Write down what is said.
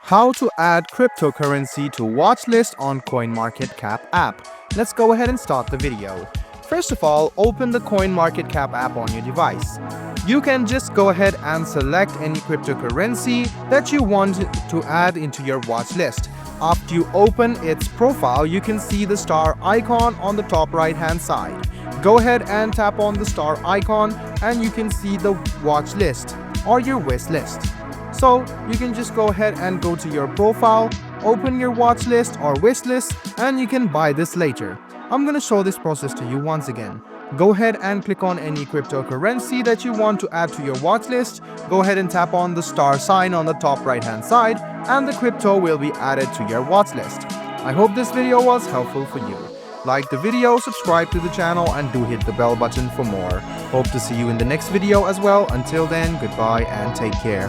How to add cryptocurrency to watchlist on CoinMarketCap app. Let's go ahead and start the video. First of all, open the CoinMarketCap app on your device. You can just go ahead and select any cryptocurrency that you want to add into your watch list. After you open its profile, you can see the star icon on the top right hand side. Go ahead and tap on the star icon and you can see the watch list or your wish list. So you can just go ahead and go to your profile, open your watch list or wish list, and you can buy this later. I'm going to show this process to you once again. Go ahead and click on any cryptocurrency that you want to add to your watch list. Go ahead and tap on the star sign on the top right hand side and the crypto will be added to your watch list. I hope this video was helpful for you. Like the video, subscribe to the channel and do hit the bell button for more. Hope to see you in the next video as well. Until then, goodbye and take care.